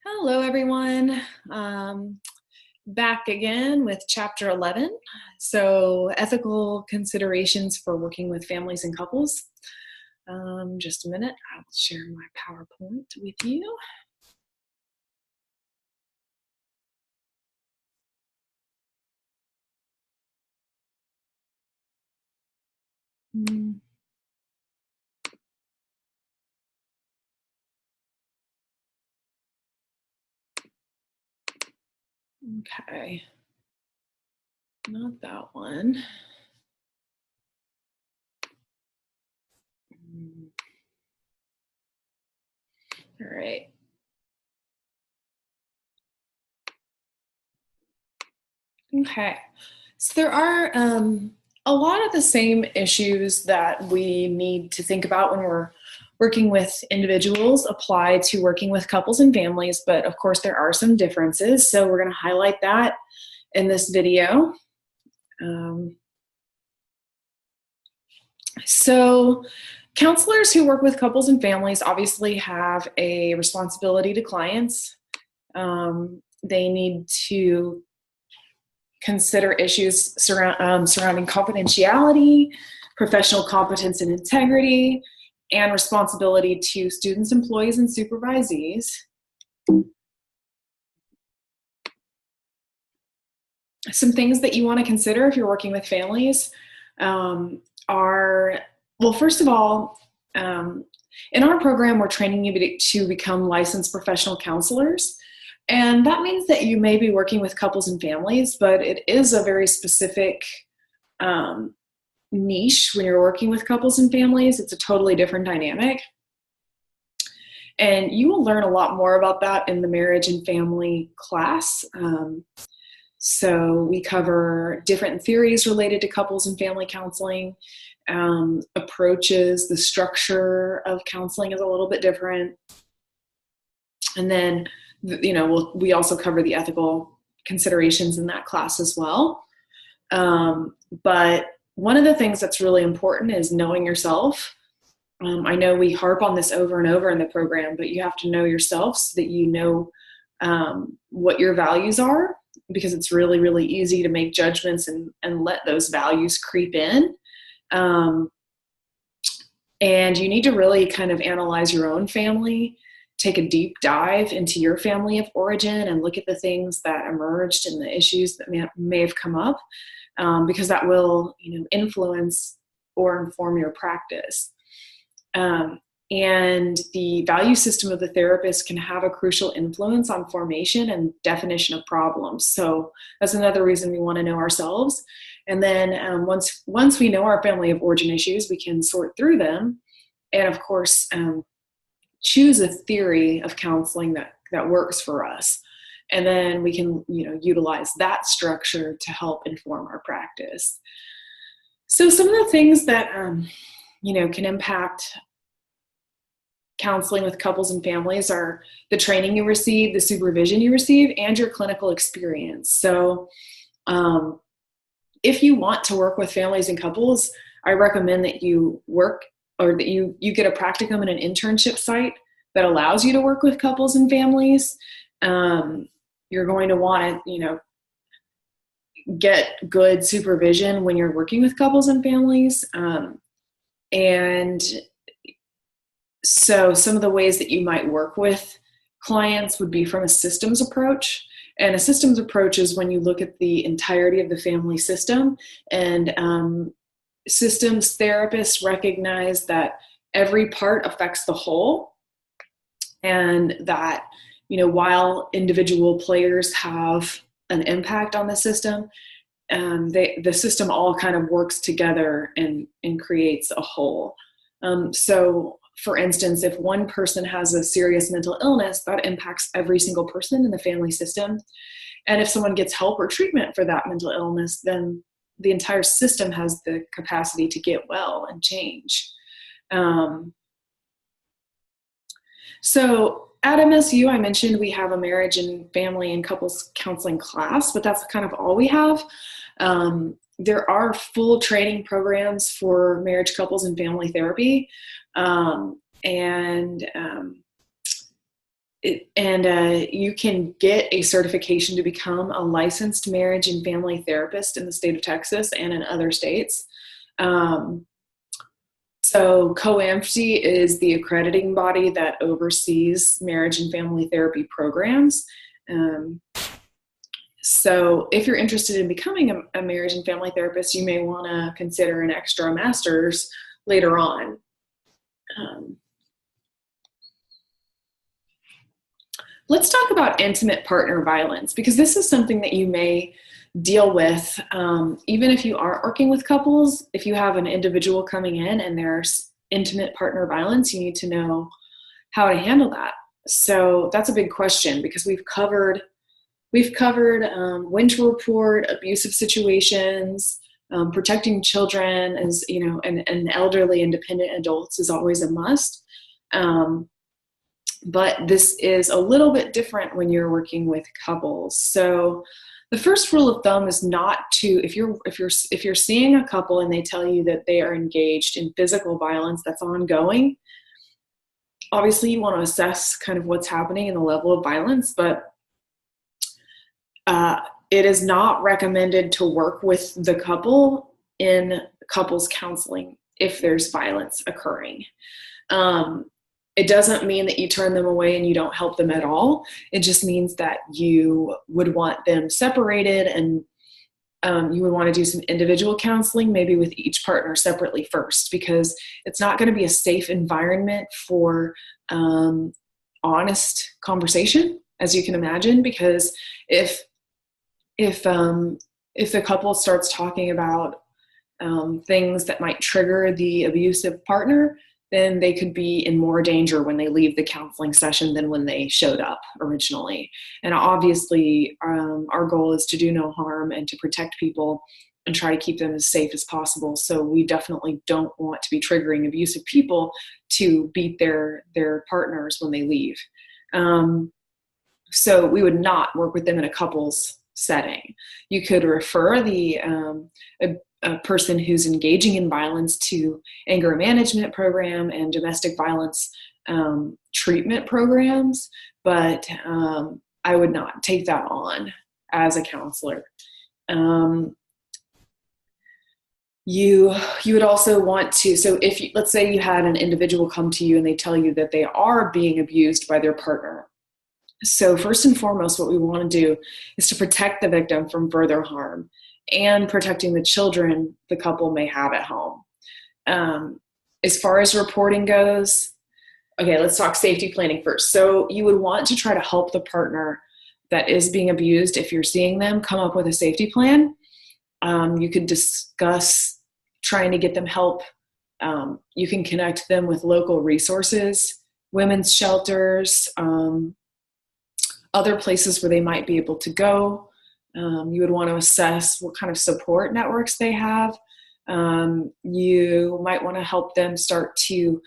Hello, everyone. Back again with Chapter 11. So, ethical considerations for working with families and couples. Just a minute, I will share my PowerPoint with you. Okay, not that one. All right. Okay, so there are a lot of the same issues that we need to think about when we're working with individuals apply to working with couples and families, but of course there are some differences. So we're going to highlight that in this video. So counselors who work with couples and families obviously have a responsibility to clients. They need to consider issues surrounding confidentiality, professional competence and integrity, and responsibility to students, employees, and supervisees. Some things that you want to consider if you're working with families are, well, first of all, in our program, we're training you to become licensed professional counselors. And that means that you may be working with couples and families, but it is a very specific niche when you're working with couples and families. It's a totally different dynamic. And you will learn a lot more about that in the marriage and family class. So we cover different theories related to couples and family counseling, approaches. The structure of counseling is a little bit different. And then, we also cover the ethical considerations in that class as well. But one of the things that's really important is knowing yourself. I know we harp on this over and over in the program, but you have to know yourself so that you know what your values are, because it's really, really easy to make judgments and let those values creep in. And you need to really kind of analyze your own family, take a deep dive into your family of origin and look at the things that emerged and the issues that may have come up, because that will influence or inform your practice. And the value system of the therapist can have a crucial influence on formation and definition of problems. So that's another reason we want to know ourselves. And then once we know our family of origin issues, we can sort through them. And of course, choose a theory of counseling that works for us. And then we can utilize that structure to help inform our practice. So some of the things that can impact counseling with couples and families are the training you receive, the supervision you receive, and your clinical experience. So if you want to work with families and couples, I recommend that you work or that you get a practicum in an internship site that allows you to work with couples and families. You're going to want to, get good supervision when you're working with couples and families. And so some of the ways that you might work with clients would be from a systems approach. And a systems approach is when you look at the entirety of the family system, and systems therapists recognize that every part affects the whole, and that while individual players have an impact on the system, the system all kind of works together and creates a whole. So for instance, if one person has a serious mental illness, that impacts every single person in the family system. And if someone gets help or treatment for that mental illness, then the entire system has the capacity to get well and change. So at MSU, I mentioned we have a marriage and family and couples counseling class, but that's kind of all we have. There are full training programs for marriage, couples, and family therapy. You can get a certification to become a licensed marriage and family therapist in the state of Texas and in other states. So COUN is the accrediting body that oversees marriage and family therapy programs. So if you're interested in becoming a marriage and family therapist, you may want to consider an extra master's later on. Let's talk about intimate partner violence, because this is something that you may deal with even if you aren't working with couples. If you have an individual coming in and there's intimate partner violence, you need to know how to handle that. So that's a big question, because we've covered when to report abusive situations, protecting children, as you know, and elderly independent adults is always a must. But this is a little bit different when you're working with couples. So the first rule of thumb is not to, if you're seeing a couple and they tell you that they are engaged in physical violence that's ongoing, obviously you want to assess kind of what's happening and the level of violence, but it is not recommended to work with the couple in couples counseling if there's violence occurring. It doesn't mean that you turn them away and you don't help them at all. It just means that you would want them separated, and you would want to do some individual counseling, maybe with each partner separately first, because it's not going to be a safe environment for honest conversation, as you can imagine, because if the couple starts talking about things that might trigger the abusive partner, then they could be in more danger when they leave the counseling session than when they showed up originally. And obviously, our goal is to do no harm and to protect people and try to keep them as safe as possible. So we definitely don't want to be triggering abusive people to beat their partners when they leave. So we would not work with them in a couples setting. You could refer a person who's engaging in violence to anger management program and domestic violence treatment programs, but I would not take that on as a counselor. You would also want to, so if you, let's say you had an individual come to you and they tell you that they are being abused by their partner. So first and foremost, what we want to do is to protect the victim from further harm and protecting the children the couple may have at home. As far as reporting goes, okay, let's talk safety planning first. So you would want to try to help the partner that is being abused, if you're seeing them, come up with a safety plan. You could discuss trying to get them help. You can connect them with local resources, women's shelters, other places where they might be able to go. You would want to assess what kind of support networks they have. You might want to help them start to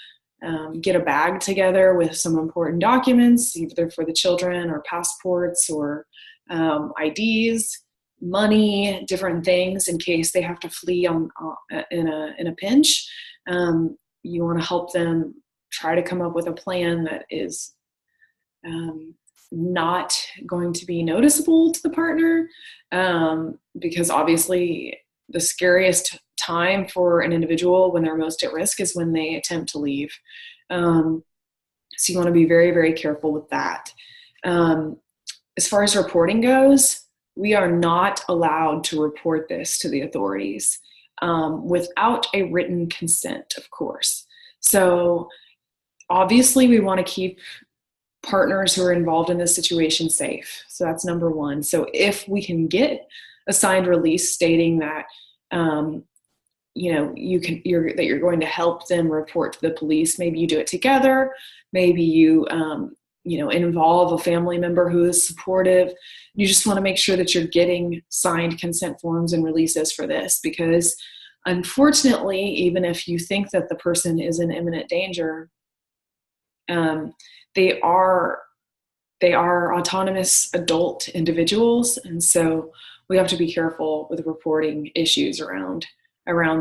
get a bag together with some important documents, either for the children or passports or IDs, money, different things in case they have to flee in a pinch. You want to help them try to come up with a plan that is not going to be noticeable to the partner, because obviously the scariest time for an individual when they're most at risk is when they attempt to leave. So you want to be very, very careful with that. As far as reporting goes, we are not allowed to report this to the authorities without a written consent, of course. So obviously we want to keep partners who are involved in this situation safe. So that's number one. So if we can get a signed release stating that, you're going to help them report to the police, maybe you do it together, maybe you, involve a family member who is supportive. You just want to make sure that you're getting signed consent forms and releases for this, because unfortunately, even if you think that the person is in imminent danger, they are autonomous adult individuals, and so we have to be careful with reporting issues around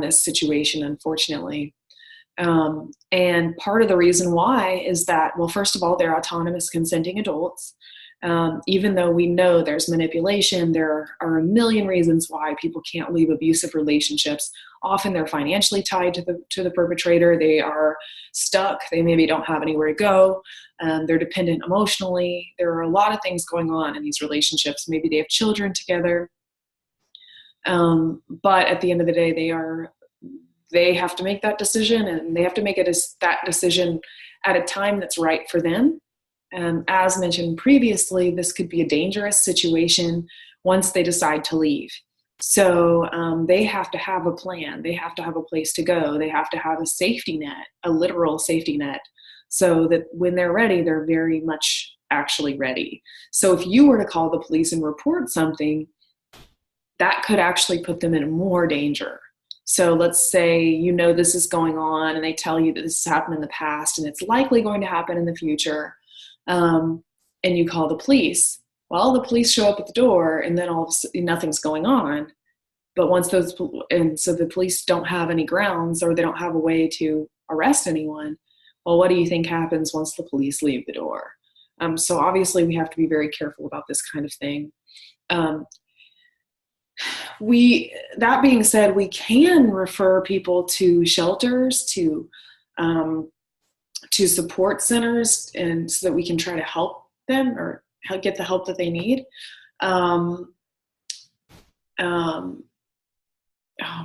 this situation, unfortunately. And part of the reason why is that, well, first of all, they're autonomous consenting adults. Even though we know there's manipulation, there are a million reasons why people can't leave abusive relationships. Often they're financially tied to the perpetrator. They are stuck. They maybe don't have anywhere to go. They're dependent emotionally. There are a lot of things going on in these relationships. Maybe they have children together. But at the end of the day, they have to make that decision, and they have to make that decision at a time that's right for them. As mentioned previously, this could be a dangerous situation once they decide to leave. So they have to have a plan. They have to have a place to go. They have to have a safety net, a literal safety net, so that when they're ready, they're very much actually ready. So if you were to call the police and report something, that could actually put them in more danger. So let's say this is going on, and they tell you that this has happened in the past and it's likely going to happen in the future. And you call the police. Well, the police show up at the door, and then all of a sudden nothing's going on. But so the police don't have any grounds, or they don't have a way to arrest anyone. Well, what do you think happens once the police leave the door? So obviously we have to be very careful about this kind of thing. That being said, we can refer people to shelters, to support centers, and so that we can try to help them or get the help that they need. Oh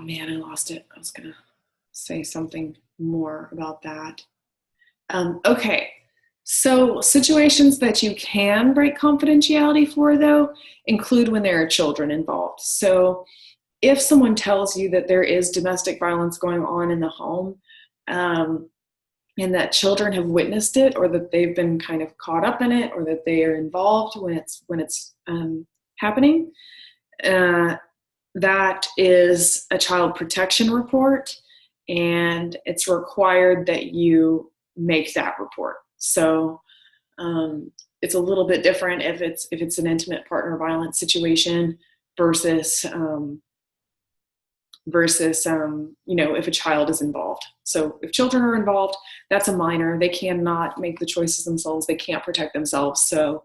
man, I lost it. I was gonna say something more about that. Okay, so situations that you can break confidentiality for, though, include when there are children involved. So if someone tells you that there is domestic violence going on in the home, and that children have witnessed it, or that they've been kind of caught up in it, or that they are involved when it's happening, that is a child protection report, and it's required that you make that report. So it's a little bit different if it's an intimate partner violence situation versus if a child is involved. So if children are involved, that's a minor. They cannot make the choices themselves. They can't protect themselves. So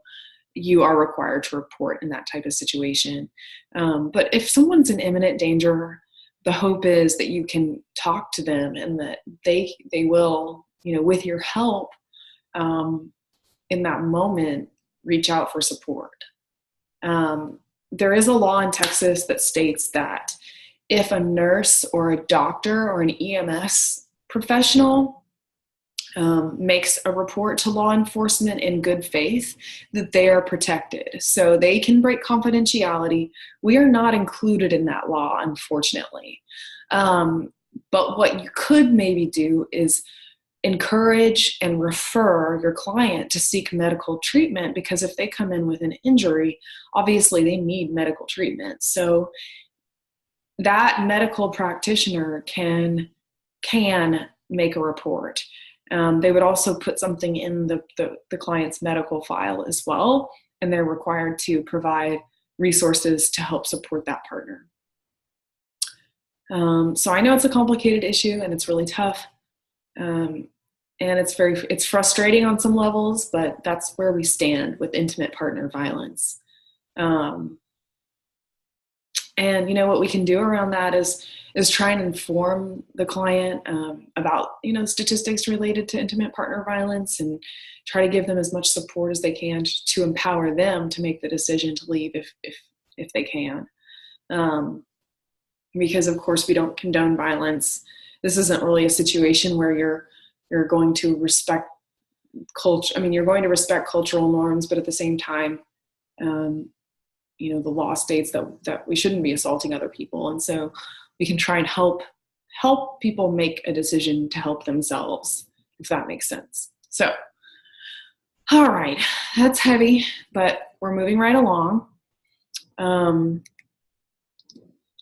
you are required to report in that type of situation. But if someone's in imminent danger, the hope is that you can talk to them, and that they will, with your help, in that moment, reach out for support. There is a law in Texas that states that if a nurse or a doctor or an EMS professional makes a report to law enforcement in good faith, that they are protected. So they can break confidentiality. We are not included in that law, unfortunately. But what you could maybe do is encourage and refer your client to seek medical treatment, because if they come in with an injury, obviously they need medical treatment. So that medical practitioner can make a report. They would also put something in the client's medical file as well, and they're required to provide resources to help support that partner. So I know it's a complicated issue, and it's really tough. And it's frustrating on some levels, but that's where we stand with intimate partner violence. And what we can do around that is try and inform the client about statistics related to intimate partner violence, and try to give them as much support as they can to empower them to make the decision to leave if they can. Because of course we don't condone violence. This isn't really a situation where you're going to respect culture. I mean, you're going to respect cultural norms, but at the same time, the law states that we shouldn't be assaulting other people. And so we can try and help people make a decision to help themselves, if that makes sense. So, all right, that's heavy, but we're moving right along.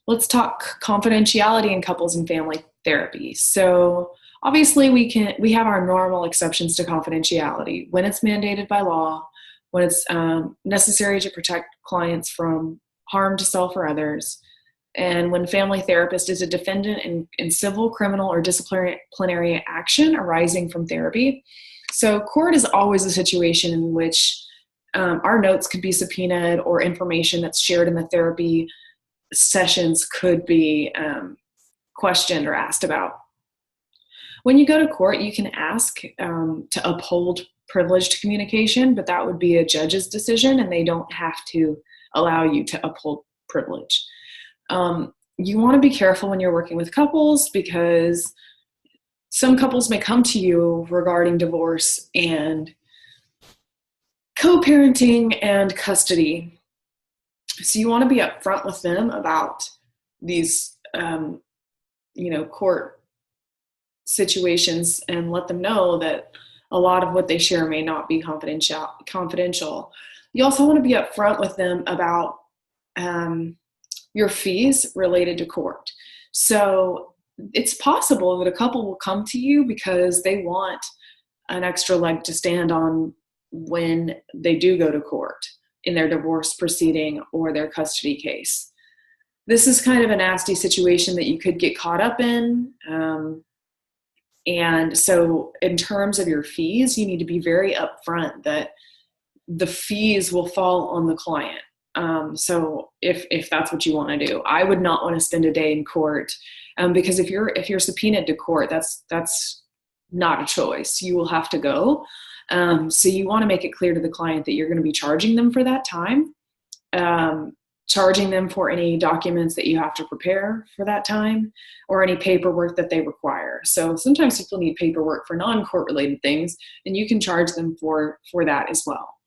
Let's talk confidentiality in couples and family therapy. So obviously we have our normal exceptions to confidentiality when it's mandated by law, when it's necessary to protect clients from harm to self or others, And when family therapist is a defendant in civil, criminal, or disciplinary action arising from therapy. So court is always a situation in which our notes could be subpoenaed, or information that's shared in the therapy sessions could be questioned or asked about. When you go to court, you can ask to uphold privileged communication, but that would be a judge's decision, and they don't have to allow you to uphold privilege. You want to be careful when you're working with couples, because some couples may come to you regarding divorce and co-parenting and custody. So you want to be upfront with them about these, court situations, and let them know that a lot of what they share may not be confidential. You also want to be upfront with them about your fees related to court. So it's possible that a couple will come to you because they want an extra leg to stand on when they do go to court in their divorce proceeding or their custody case. This is kind of a nasty situation that you could get caught up in. And so in terms of your fees, you need to be very upfront that the fees will fall on the client. So if that's what you want to do, I would not want to spend a day in court, because if you're subpoenaed to court, that's not a choice. You will have to go. So you want to make it clear to the client that you're going to be charging them for that time, charging them for any documents that you have to prepare for that time, or any paperwork that they require. So sometimes people need paperwork for non-court related things, and you can charge them for that as well.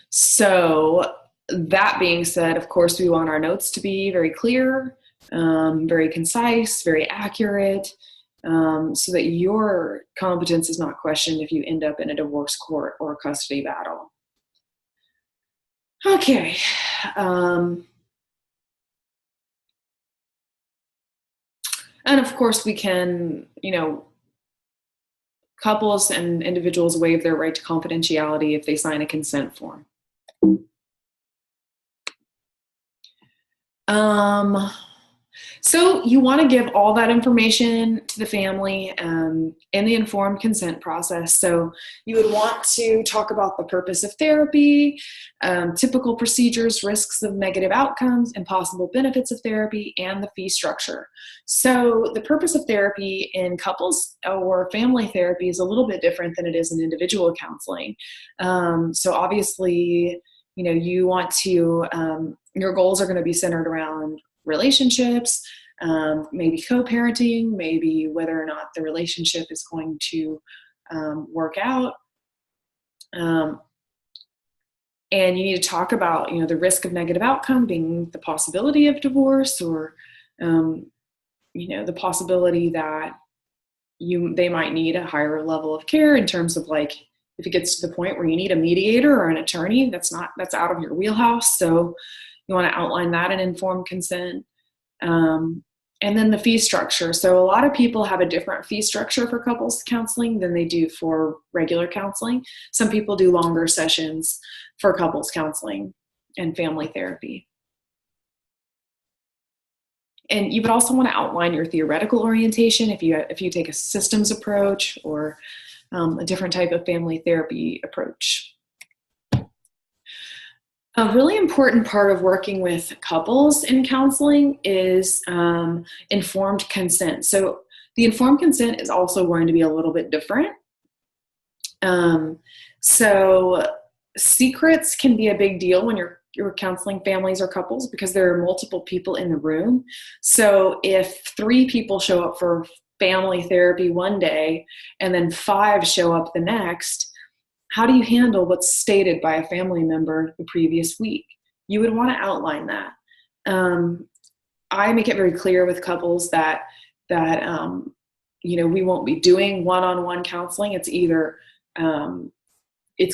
So that being said, of course, we want our notes to be very clear, very concise, very accurate, so that your competence is not questioned if you end up in a divorce court or a custody battle. Okay. And of course, we can, couples and individuals waive their right to confidentiality if they sign a consent form. So you want to give all that information to the family in the informed consent process. So you would want to talk about the purpose of therapy, typical procedures, risks of negative outcomes, and possible benefits of therapy, and the fee structure. So the purpose of therapy in couples or family therapy is a little bit different than it is in individual counseling. So obviously, you want to, your goals are going to be centered around relationships, maybe co-parenting, maybe whether or not the relationship is going to work out. And you need to talk about, the risk of negative outcome being the possibility of divorce, or, the possibility that they might need a higher level of care in terms of, like, if it gets to the point where you need a mediator or an attorney, that's out of your wheelhouse. So you want to outline that in informed consent. And then the fee structure. So a lot of people have a different fee structure for couples counseling than they do for regular counseling. Some people do longer sessions for couples counseling and family therapy. And you would also want to outline your theoretical orientation if you take a systems approach or a different type of family therapy approach. A really important part of working with couples in counseling is informed consent. So the informed consent is also going to be a little bit different. So secrets can be a big deal when you're counseling families or couples, because there are multiple people in the room. So if 3 people show up for family therapy one day and then 5 show up the next, how do you handle what's stated by a family member the previous week? You would want to outline that. I make it very clear with couples that we won't be doing one-on-one counseling. It's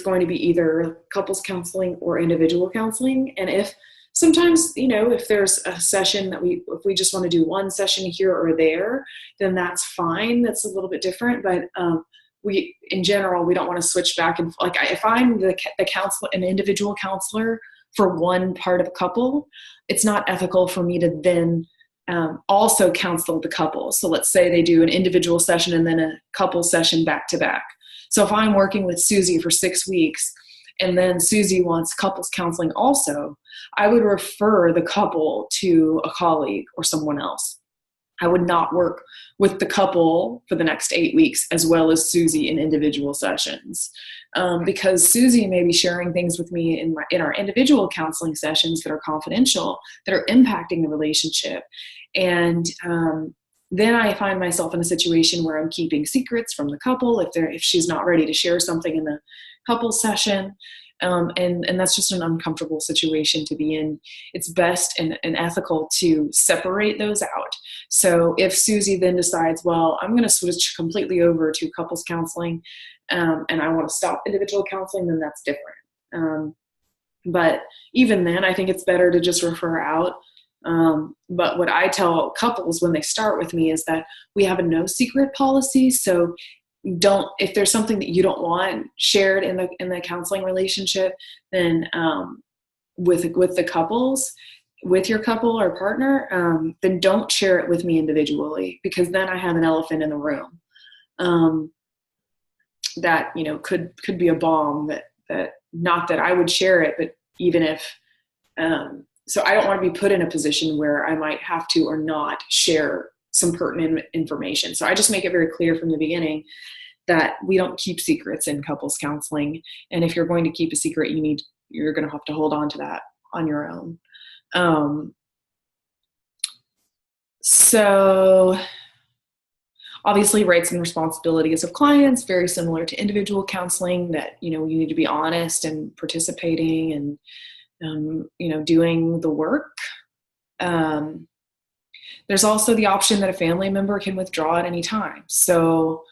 going to be either couples counseling or individual counseling. And if sometimes, if there's a session that if we just want to do one session here or there, then that's fine. That's a little bit different, but in general, we don't want to switch back and, like, if I'm the counselor, an individual counselor for one part of a couple, it's not ethical for me to then also counsel the couple. So let's say they do an individual session and then a couple session back to back. So if I'm working with Susie for 6 weeks and then Susie wants couples counseling also, I would refer the couple to a colleague or someone else. I would not work with the couple for the next 8 weeks as well as Susie in individual sessions, because Susie may be sharing things with me in our individual counseling sessions that are confidential, that are impacting the relationship. And then I find myself in a situation where I'm keeping secrets from the couple if she's not ready to share something in the couple session. And that's just an uncomfortable situation to be in. It's best and ethical to separate those out. So if Susie then decides, well, I'm going to switch completely over to couples counseling, and I want to stop individual counseling, then that's different. But even then, I think it's better to just refer out. But what I tell couples when they start with me is that we have a no secret policy. So if there's something that you don't want shared in the counseling relationship, then with the couples, with your couple or partner, then don't share it with me individually, because then I have an elephant in the room that could be a bomb that not that I would share it, but even if so I don't want to be put in a position where I might have to or not share some pertinent information. So I just make it very clear from the beginning that we don't keep secrets in couples counseling. And if you're going to keep a secret, you're going to have to hold on to that on your own. So obviously rights and responsibilities of clients, very similar to individual counseling, that, you need to be honest and participating and, doing the work. There's also the option that a family member can withdraw at any time. So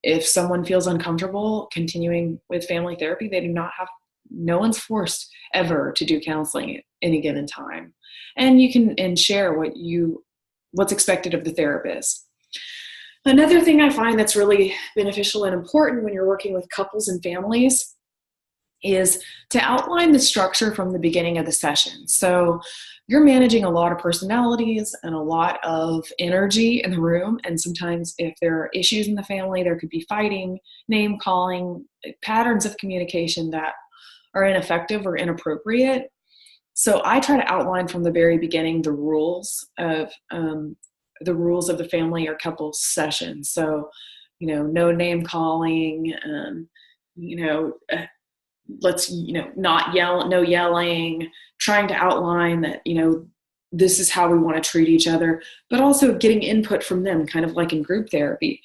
if someone feels uncomfortable continuing with family therapy, no one's forced ever to do counseling at any given time. And you can share what's expected of the therapist. Another thing I find that's really beneficial and important when you're working with couples and families is to outline the structure from the beginning of the session. So you're managing a lot of personalities and a lot of energy in the room. And sometimes if there are issues in the family, there could be fighting, name calling, patterns of communication that are ineffective or inappropriate. So I try to outline from the very beginning the rules of the family or couple session. So, no name calling, not yell, no yelling, trying to outline that, this is how we want to treat each other, but also getting input from them, kind of like in group therapy.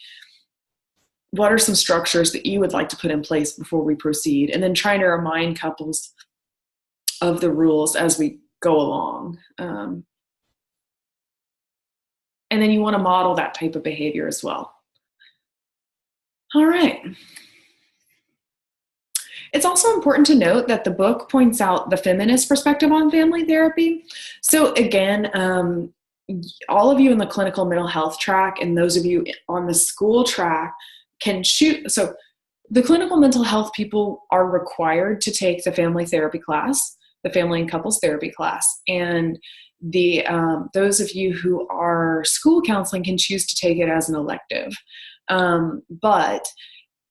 What are some structures that you would like to put in place before we proceed? And then trying to remind couples of the rules as we go along. And then you want to model that type of behavior as well. All right. It's also important to note that the book points out the feminist perspective on family therapy. So again, all of you in the clinical mental health track and those of you on the school track can shoot. So the clinical mental health people are required to take the family therapy class, the family and couples therapy class. And those of you who are school counseling can choose to take it as an elective. But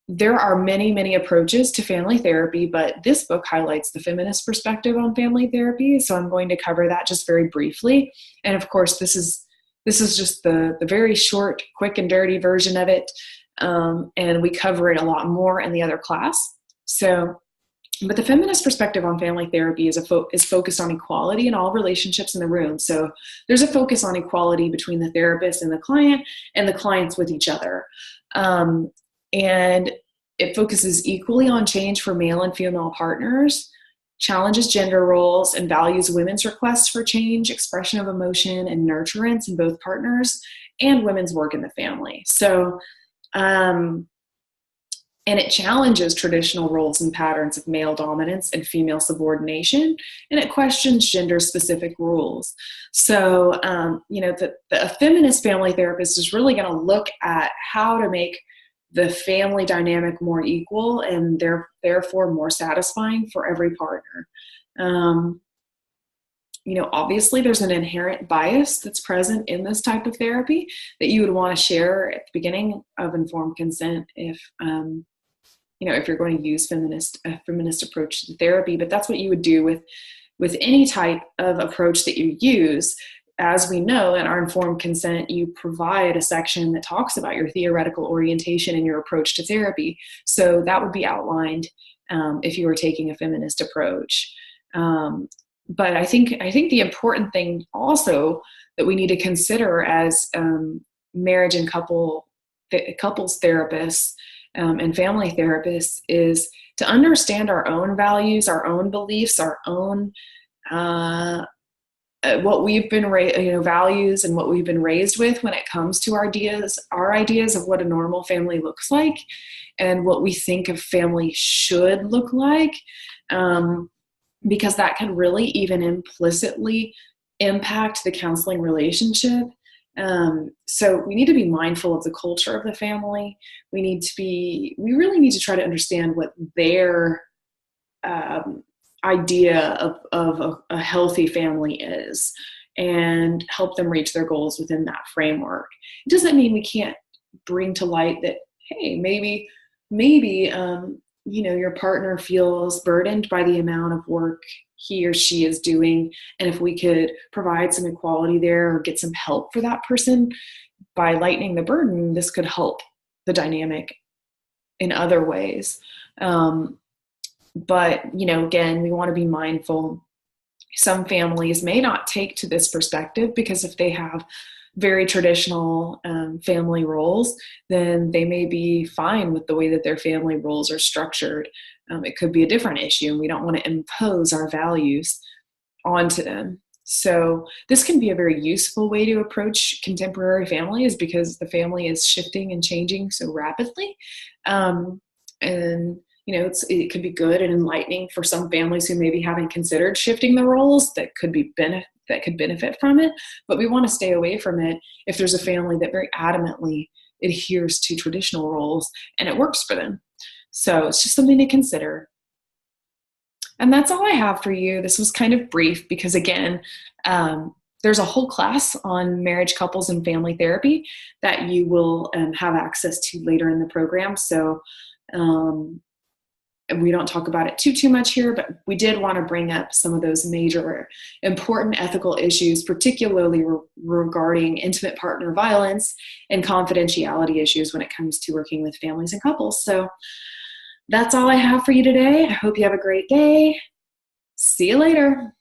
there are many, many approaches to family therapy, but this book highlights the feminist perspective on family therapy. So I'm going to cover that just very briefly. And of course, this is just the very short, quick and dirty version of it. And we cover it a lot more in the other class. But the feminist perspective on family therapy is focused on equality in all relationships in the room. So there's a focus on equality between the therapist and the client, and the clients with each other. And it focuses equally on change for male and female partners, challenges gender roles, and values women's requests for change, expression of emotion, and nurturance in both partners, and women's work in the family. So, and it challenges traditional roles and patterns of male dominance and female subordination, and it questions gender-specific rules. So, a feminist family therapist is really going to look at how to make the family dynamic more equal and therefore more satisfying for every partner. Obviously there's an inherent bias that's present in this type of therapy that you would want to share at the beginning of informed consent if you're going to use a feminist approach to therapy. But that's what you would do with any type of approach that you use. As we know, in our informed consent, you provide a section that talks about your theoretical orientation and your approach to therapy. So that would be outlined if you were taking a feminist approach. But I think the important thing also that we need to consider as marriage and couples therapists and family therapists is to understand our own values, our own beliefs, our own what we've been values and what we've been raised with when it comes to our ideas of what a normal family looks like and what we think a family should look like. Because that can really even implicitly impact the counseling relationship. So we need to be mindful of the culture of the family. We really need to try to understand what their idea of a healthy family is and help them reach their goals within that framework. It doesn't mean we can't bring to light that, hey, maybe your partner feels burdened by the amount of work he or she is doing. And if we could provide some equality there or get some help for that person by lightening the burden, this could help the dynamic in other ways. But, again, we want to be mindful. Some families may not take to this perspective because if they have very traditional family roles, then they may be fine with the way that their family roles are structured. It could be a different issue, and we don't want to impose our values onto them. So this can be a very useful way to approach contemporary families because the family is shifting and changing so rapidly. It could be good and enlightening for some families who maybe haven't considered shifting the roles that could benefit from it. But we want to stay away from it if there's a family that very adamantly adheres to traditional roles and it works for them. So it's just something to consider. And that's all I have for you. This was kind of brief because, again, there's a whole class on marriage, couples, and family therapy that you will have access to later in the program. So we don't talk about it too much here, but we did want to bring up some of those major important ethical issues, particularly regarding intimate partner violence and confidentiality issues when it comes to working with families and couples. So that's all I have for you today. I hope you have a great day. See you later.